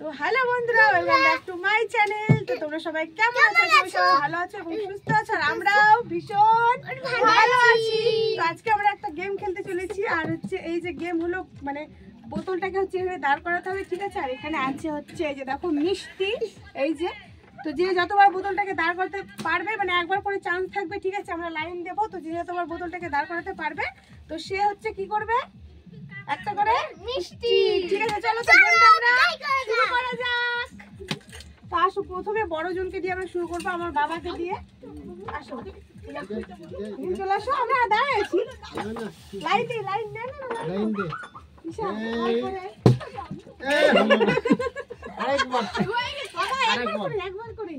তো হ্যালো বন্ধুরা, welcome back to my channel. তো তোমরা সবাই কেমন আছো? সবাই ভালো আছো এবং সুস্থ আছো, আর আমরাও ভীষণ ভালো আছি। তো আজকে আমরা একটা গেম খেলতে চলেছি, আর হচ্ছে এই যে গেম হলো মানে বোতলটাকে হচ্ছে এভাবে দাঁড় করাতে হবে, ঠিক আছে? আর এখানে আছে হচ্ছে এই যে দেখো মিষ্টি, এই যে। তো যে যতবার বোতলটাকে দাঁড় করতে পারবে, মানে একবার করে চান্স থাকবে, ঠিক আছে? আমরা লাইন দেবো, তো যে যতবার বোতলটাকে দাঁড় করাতে পারবে তো সে হচ্ছে কি করবে, একটা করে মিষ্টি, ঠিক আছে? চলো তো গেমটা আমরা শুরু করা যাক। তো আসো, প্রথমে বড় জনকে দিয়ে আমরা শুরু করবো, আমার বাবাকে দিয়ে। আসো, চলে আসো, আমরা দাঁড়ায় আছি। লাইন দে, লাইন দে, লাইন দে। একবার করে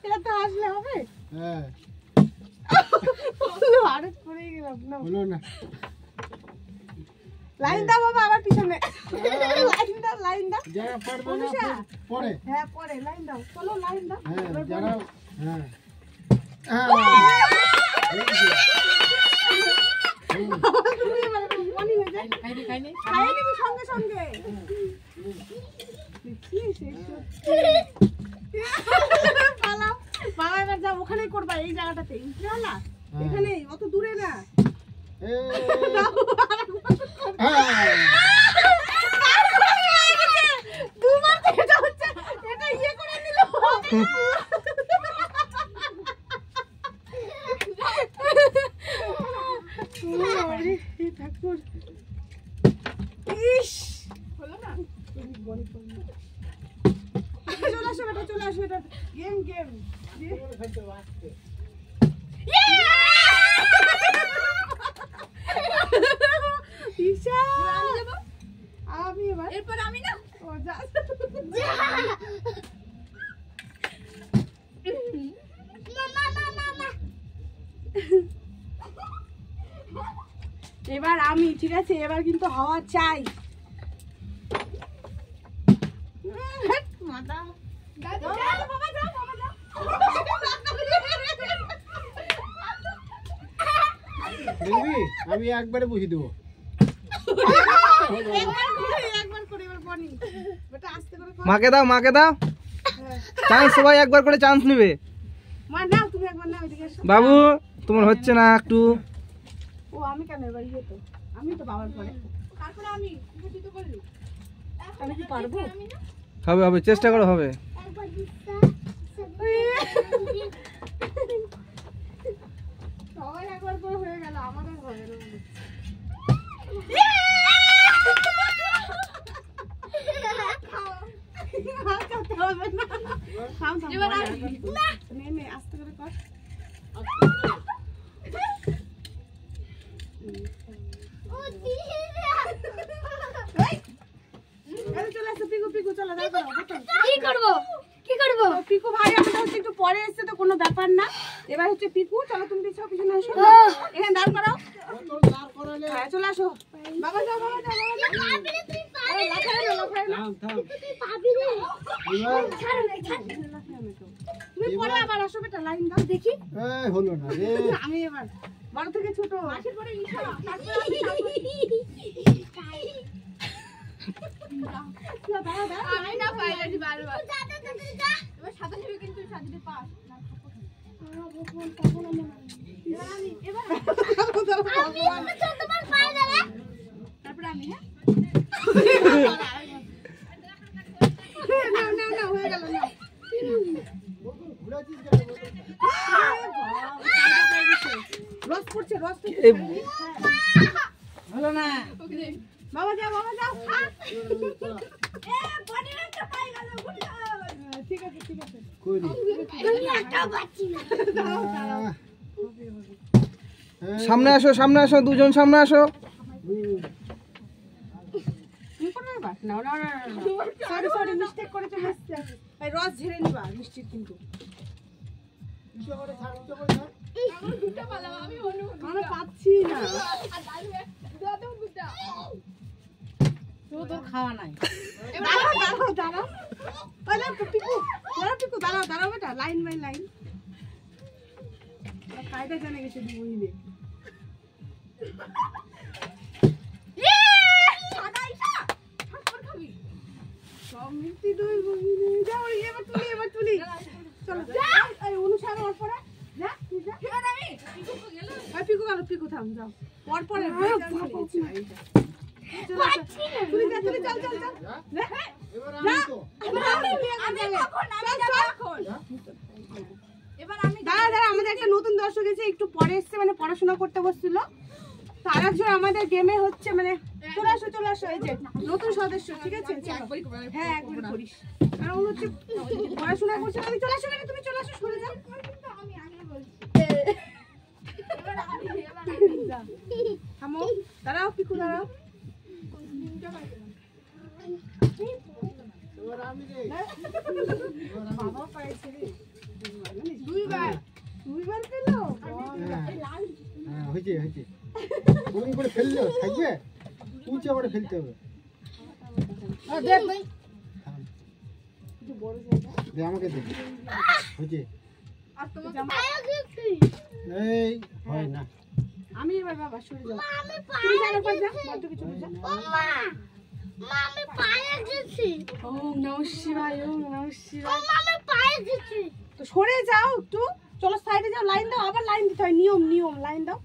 এটা তো আসলে হবে। হ্যাঁ, আরেক করে গেলাম না, হলো না। লাইন দাও বাবা, আবার পিছনে লাইন দাও, লাইন দাও। যারা পারবে না পরে, হ্যাঁ পরে লাইন দাও। চলো লাইন দাও। হ্যাঁ যারা, হ্যাঁ সঙ্গে সঙ্গে বাবা এবার যাও, ওখানেই করবা, এই জায়গাটাতে, না এখানে, অত দূরে না। দুবার এটা হচ্ছে, এটা ইয়ে করে নিল। চলে আসো, এটা গেম গেম আমি এবার, এরপর আমি না, ও যা এবার আমি, ঠিক আছে? এবার কিন্তু হাওয়া চাই। আমি একবারে বুঝি দেবো। মাকে দাও, মাকে দাও চান্স, সবাই একবার করে চান্স নেবে। বাবু তোমার হচ্ছে না একটু। ও আমি কেন এবার, ইয়ে তো আমি তো বাবার পরে, তারপরে আমি কি পারবো? হবে হবে, চেষ্টা করো, হবে। সবাই একবার করে হয়ে গেল, আমাদের হবে না। আস্তে করে কর। চলে আসো পিকু, পিকু চলো, কি করবো, কি করবো? পিকু ভাই আমাদের হচ্ছে একটু পরে এসছে, তো কোনো ব্যাপার না। এবার হচ্ছে পিকু, চলো তুমি পিছনে পিছনে আসো, এখানে দাঁড় করাও। হ্যাঁ চলে আসো বাবা, যাও বাবা, যাও তুমি পরে আবার আসো বেটা, লাইন দাও দেখি। হলো না রে, আমি এবার বড় থেকে ছোট আসে পরে আমি না পাইলাম বারবার। এবার সাদা ছবি কিন্তু সাজিতে পাস না, তারপরে আমি, হ্যাঁ না হয়ে গেল না। রস পড়ছে, রস হলো না। বাবা যাও, বাবা যাও। ঠিক আছে, ঠিক আছে। সামনে আসো, সামনে আসো, দুজন সামনে আসো। সরি মিস্টেক করেছে, রস ঝেড়ে নিবা মিষ্টির, কিন্তু আমরা পাচ্ছি না, তোর খাওয়া নাই। দাঁড়াও দাঁড়াও, পিকু দাঁড়াও দাঁড়াও বেটা, লাইন বাই লাইন। কায়দা জানে গেছে দুই মিনিট। আমাদের একটা নতুন দর্শক এসে একটু পরে এসছে, মানে পড়াশোনা করতে বসছিল। তো আরেকজন আমাদের গেমে হচ্ছে মানে চলে আসো এই যে নতুন সদস্য, ঠিক আছে? হ্যাঁ একবার করিস, কারণ ও হচ্ছে পড়াশোনা করছে। তুমি চলে আসো, মানে তুমি চলে আসো, সরে যাও। থামো, দাঁড়াও পিকু, দাঁড়াও। বাবা পাইছে রে, দুইবার পেলো। হ্যাঁ হয়েছে হয়েছে। তুমি করে ফেললো থাকবে, উঁচে করে ফেলতে হবে। দে আমাকে দে, হয়েছে। এই হয় না, আমি এবার বাবা সরে যাও, তুমি যাও একবার যাও, বড় কিছু বুঝা। মামি পায়ে গেছি। ওম নমঃ শিবায়, ওম নমঃ শিবায়। মামি পায়ে গেছি। তো সরে যাও একটু, চলো সাইডে যাও, লাইন দাও, আবার লাইন দিতে হয়, নিয়ম নিয়ম, লাইন দাও।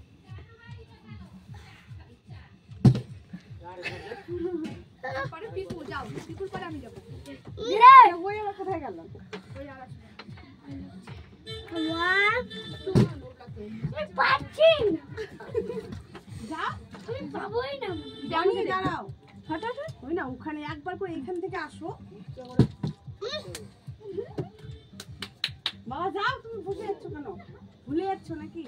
পরে পিকু যাও, পিকুর পরে আমি যাব। ওই আবার কোথায় গেল? ওই আর আসবে। আমি পাচ্ছি না। যাও, আমি পাবোই না। জানি, দাঁড়াও, হঠাৎ ওই না ওখানে একবার করে এখান থেকে আসো। বাবা যাও, তুমি বসে যাচ্ছ কেন? ভুলে যাচ্ছ নাকি?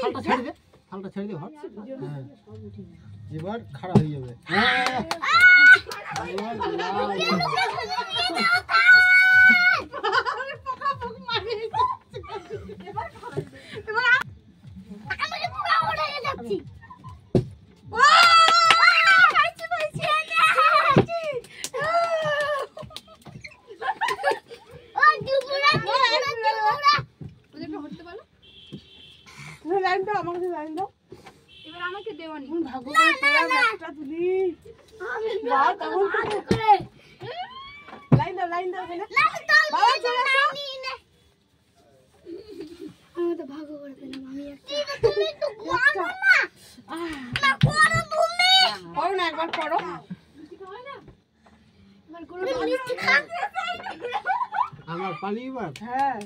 হালটা ছেড়ে দে, হালটা ছেড়ে দে। হ্যাঁ এবার খাড়া হয়ে যাবে। আমি পুরো উড়ে যাচ্ছি। লাইন দাও, আমাকে লাইন দাও। এবার আমাকে দেওয়ানি। ভাগো একটা তুলি। বাবা তখন করে লাইন দাও, লাইন দাও এখানে। বাবা চলে আসো। আমি তো ভাগো করে দিলাম। আমি একটা তুমি তো করো না। না করো তুমি। করো না, একবার করো। এবার করো মিষ্টি খা। আমার পালি এবার, হ্যাঁ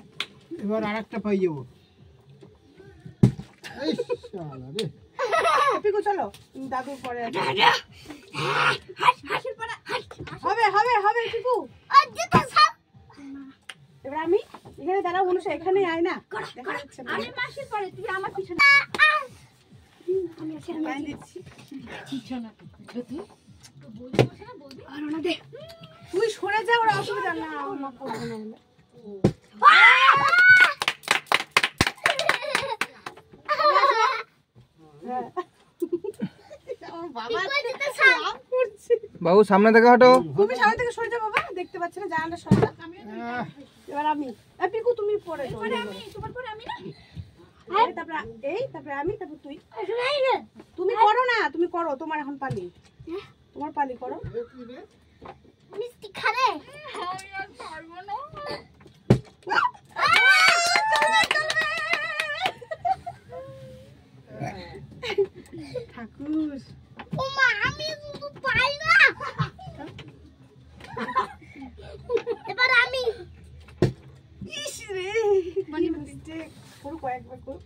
এবার আরেকটা পাই যাবো। এই শালা রে, পিকু চলো, তুমি দাদুর পরে আসো। হবে হবে হবে পিকু। আর যেটা সব এবার আমি এখানে দাঁড়াবো, অনুষা এখানে আয় না। দেখা যাচ্ছে না। আমি মাসির পরে তুই আমার পিছনে। আমি আছি, আমি লাইন আছি। দিচ্ছি। আর না দে। তুই সরে যা, ওরা অসুবিধা না, আমার করবো না বলে। হ্যাঁ। আমার বাবা লাভ করছে। বাবু সামনে থেকে হটো। তুমি সামনে থেকে সরে যাও বাবা, দেখতে পাচ্ছ না, জানালা সরে যাও। আহ, এবার আমি, পিকু তুমি পরে যাও। আমি তোমার পরে আমি না। তারপরে তারপরে আমি, তারপর তুই। তুমি করো না, তুমি করো, তোমার এখন পালি, তোমার পালি করো। মিষ্টি খাবে। আমি আর পারবো না। ঠাকুর ওমা আমি তো পাই না। এবার আমি। ইস রে, মানে মিস্টেক করো, কয়েকবার করো।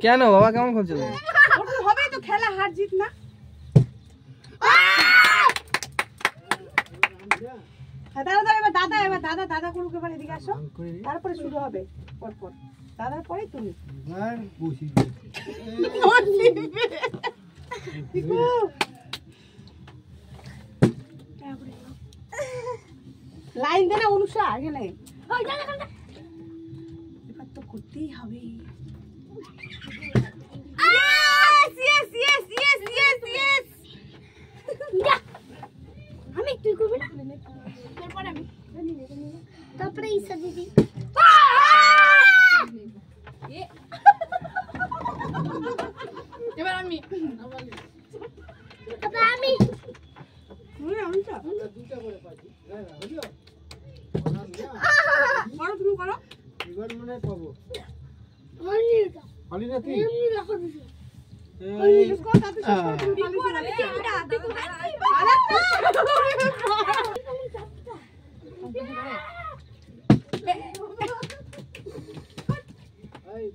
কেন বাবা, কেমন খেলছো তুমি? ওরকম হবেই তো, খেলা হার জিত না। হ্যাঁ, দাদা এবার দাদা করুক, এবার এদিকে আসো, করে রে, তারপরে শুরু হবে পরপর, দাদার পরে তুমি। এবার বসি দে। পিকু লাইন দে না অনুষা, এখানে এবার তো করতেই হবে। আমি তুই করবি না। তারপরে আমি। তারপরে ঈশা দিদি। মনে হয় পাবো। হয়নি এটা। পালি না তুই? এমনি রাখো দিছো। এই, इसको ताते सब তুমি পালিয়ে এই,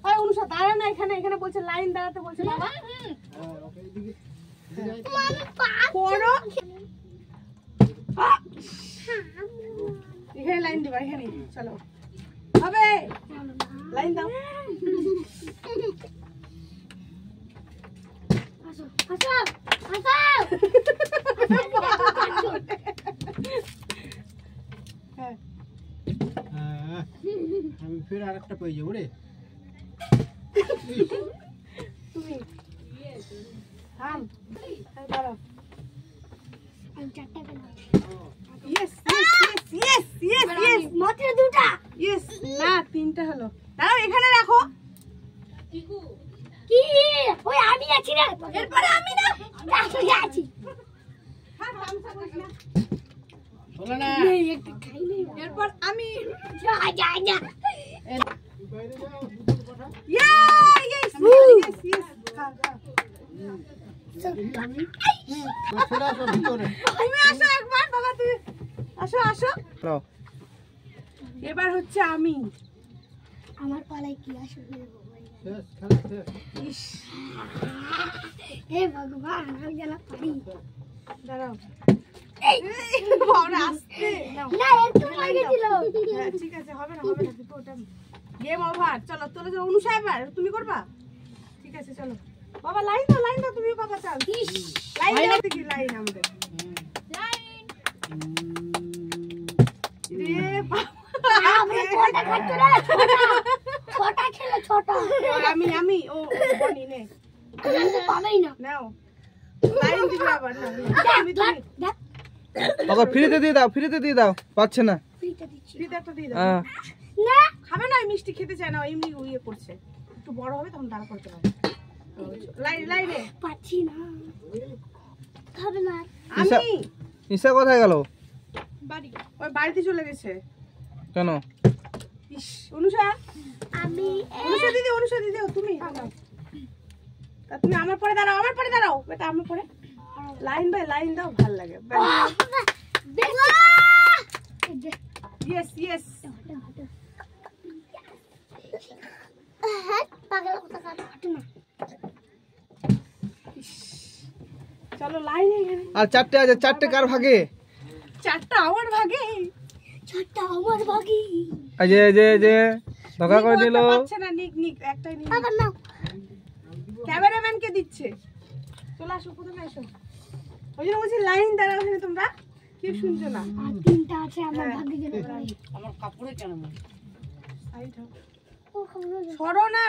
ওই অনুষা দাঁড়া না এখানে, এখানে বলছে লাইন দাঁড়াতে বলছে বাবা। ওকে এদিকে যাই। আমি পা করো এখানে লাইন দিবা, এখানে চলো হবে লাইন দাও। আসো আসো আসো। হ্যাঁ হ্যাঁ, আমি ফের আরেকটা পেয়ে যাবো রে। তুমি থাম, দাঁড়াও। আমি চারটা পেলাম। Yes yes yes yes yes মাত্র দুটা। ইয়েস না তিনটা হলো। দাঁড়াও এখানে রাখো। কি ওই আমি আছি রে। এরপরে আমি না তুই আছি। বলো না। এই একটা খাই নেই। এরপর আমি যা যা যা। বাইরে যাও, দুধের কথা। ইয়েস ইয়েস ইয়েস খা খা। দেখি আমি। চলে আসো ভিতরে। তুমি আসো একবার বাবা, তুমি আসো আসো। নাও। এবার হচ্ছে আমি। আমার পালায় কি আসবে? শেষ, খেলা শেষ। ইস হে ভগবান আমি যেন পারি। দাঁড়াও। এই বাবা আসতে নাও। না একটু লাগে দিল। হ্যাঁ ঠিক আছে, হবে না হবে না, দুটো ওটা গেম ওভার। চলো চলো চলো অনুষা, এবার তুমি করবা। ঠিক আছে চলো বাবা, লাইন দাও তুমি বাবা, চাল লাইন দাও। কি লাইন আমাদের রে বাবা। আমরা ছোটা খাচ্ছি রে ছোটা খেলে ছোটা। আমি ও বনি নে আমি তো পাবেই না। নাও লাইন দিবে আবার। না তুমি দেখ দেখ ওকে ফ্রিতে দিয়ে দাও পাচ্ছে না। ফ্রিতে দিচ্ছি। ফ্রিতে একটা দিয়ে দাও। হ্যাঁ না খাবে না, মিষ্টি খেতে চায় না, এমনি ইয়ে করছে। একটু বড় হবে তখন দাঁড়া করতে পারবে। লাইনে পাচ্ছি না। খাবে না। ঈশা আমি ঈশা কোথায় গেল? ওই বাড়িতে চলে গেছে। কেন? ইস অনুষা, আমি অনুষা দিদি তুমি নাও। তা তুমি আমার পরে দাঁড়াও বেটা, আমার পরে লাইন বাই লাইন দাও, ভাল লাগে। ইয়েস ইয়েস চলো লাইনে এখানে। আর চারটে আছে, চারটে কার ভাগে? চারটা আমার ভাগে। ছোটটা আমার বাকি। এই যে ধোকা করে দিল। পাচ্ছে না, নিক একটাই নিক। আবার নাও। ক্যামেরাম্যান কে দিচ্ছে। চলে আসো, প্রথমে এসো। ওই জন্য বলছি লাইন দাঁড়াও এখানে, তোমরা কি শুনছো না? আর তিনটা আছে আমার হ্যাঁ। ভাগ্যে যেন পারি। সাইড হও। ও খাবো না। সরো না।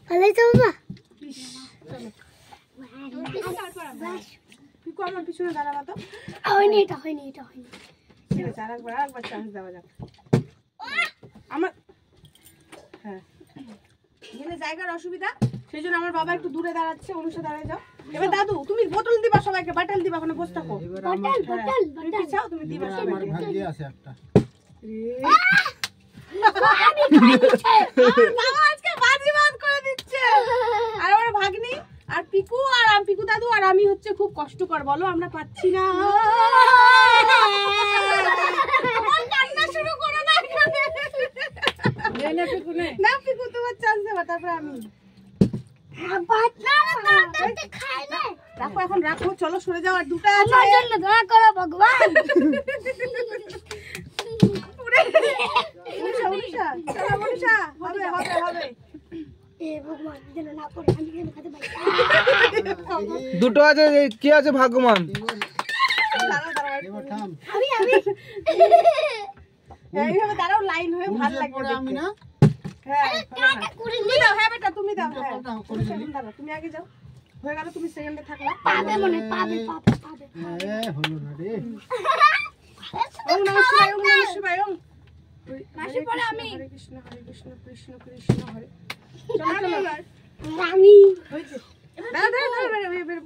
ভালো তো বাবা। ইস, চলো পিকু আমার পিছনে দাঁড়াবা তো। হয়নি এটা হয়নি। ঠিক আছে, আরেকবার চান্স দেওয়া যাক। আমার হ্যাঁ এখানে জায়গার অসুবিধা, সেই জন্য আমার বাবা একটু দূরে দাঁড়াচ্ছে। অনুষা দাঁড়ায় যাও। এবার দাদু তুমি বোতল দিবা, সবাইকে বাটাল দিবা, ওখানে বসে থাকো। এবার বটল তুমি পিছাও, তুমি দিবা এবার সবাইকে। আমার ভাগ্যে আছে একটা। বাবা আজকে বাজিবাদ করে দিচ্ছে। আর আমার ভাগ্নি আর পিকু আর পিকু দাদু আর আমি হচ্ছে খুব কষ্টকর, বলো আমরা পাচ্ছি না। আমার কান্না শুরু করো না এখানে। না পিকু তোমার চান্স দেবা, তারপর আমি। রাখো এখন রাখো, চলো সরে যাও। আর দুটো আছে। আমার জন্য দোয়া করো ভগবান। অনুষা, চলো অনুষা, হবে। এ ভগবান যেন না করে আমি যেন খেতে পারি। দুটো আছে, কি আছে ভাগ্যমান? এবার থাম। আমি এইভাবে দাঁড়াও, লাইন হয়ে ভালো লাগবে পরে আমি দেখতে। না। হ্যাঁ তুমি দাও, হ্যাঁ বেটা তুমি দাও। উল্টা হ্যাঁ পাল্টা করে দিলি। দাঁড়াও, তুমি আগে যাও। হয়ে গেল, তুমি সেকেন্ডে থাকলা। পাবে মনে পাবে। হলো না রে। ওম নমঃ শিবায়, ওম নমঃ শিবায়, ওম। মাসি পরে আমি। হরে কৃষ্ণ কৃষ্ণ কৃষ্ণ হরে। চলো চলো। আমি হয়েছে।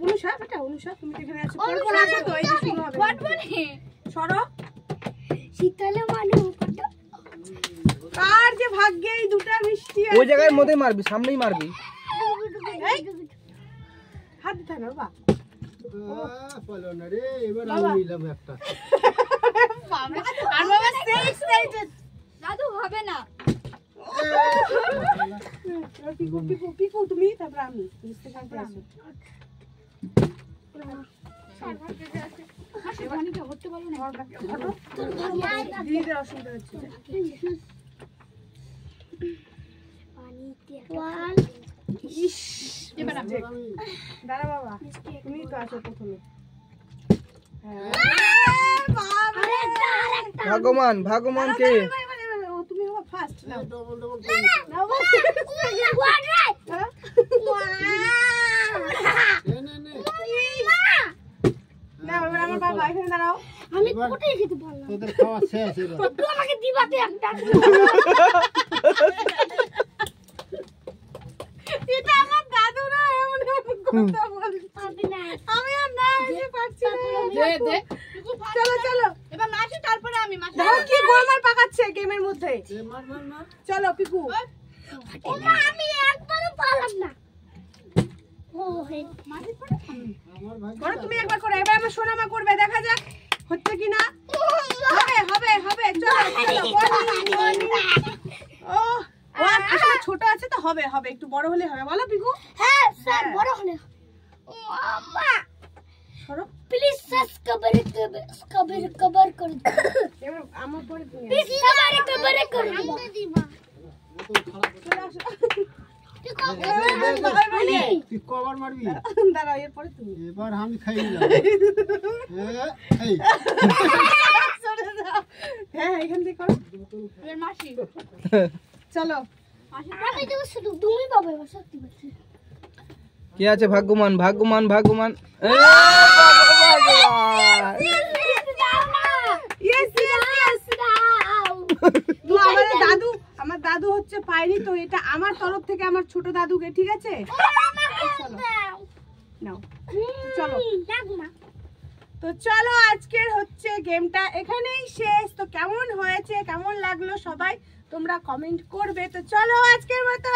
অনুষা বেটা অনুষা তুমি তো এখানে আছো কোন কোন আছো তো এই যে শুরু হবে সরো শীতলে মানু কার যে ভাগ্যে এই দুটো মিষ্টি আছে ওই জায়গার মধ্যে মারবি, সামনেই মারবি। হাত দিতে না বাবা পালো না রে, এবার আমি নিলাম একটা। আর বাবা সেই এক্সাইটেড দাদু হবে না পিকু পিকু পিকু তুমি তারপর আমি বুঝতে পারতে আছো দিদিদের অসুবিধা হচ্ছে ইস দাঁড়া বাবা তুমি তো আছো প্রথমে ভাগ্যবান, ভাগ্যবান কে? তুমি হবা ফার্স্ট নাও ডবল ডবল নাও না এবার আমার বাবা এখানে দাঁড়াও আমি কোথায় খেতে পারলাম তোদের খাওয়া শেষ এবার। তুই আমাকে দিবাতে একটা এটা আমার দাদু না এমন কথা বলছে আমি আর না এসে পারছি না চলো চলো এবার মাসি তারপরে আমি মাসি দেখো কি গোলমাল পাকাচ্ছে গেমের মধ্যে মার মার মার। চলো পিকু ওমা আমি একবারও পারলাম না ও হে মাসি পড়ে আমার ভাই করো তুমি একবার করো এবার আমার সোনামা করবে দেখা যাক হচ্ছে কিনা হবে হবে হবে চলো ও ও আসলে ছোট আছে তো হবে হবে একটু বড় হলে হবে বলো পিকু হ্যাঁ স্যার বড় হলে মামা করো প্লিজ কভার করে দাও এবার আমার পরে তুমি প্লিজ কভার করে দিবা চলে আসো তুই কবার মারবি? দাঁড়াও এরপরে তুমি এবার আমি খাই নিলাম। এই সরে যাও হ্যাঁ এখান থেকে করো এবার মাসি চলো আমি তো শুধু তুমি পাবে সত্যি বলছি কে আছে ভাগ্যবান, ভাগ্যবান, ভাগ্যবান? ইয়েস ইয়েস তো আমার দাদু হচ্ছে পাইনি তো এটা আমার তরফ থেকে আমার ছোট দাদুকে ঠিক আছে নাও চলো তো চলো আজকের হচ্ছে গেমটা এখানেই শেষ তো কেমন হয়েছে কেমন লাগলো সবাই তোমরা কমেন্ট করবে তো চলো আজকের মতো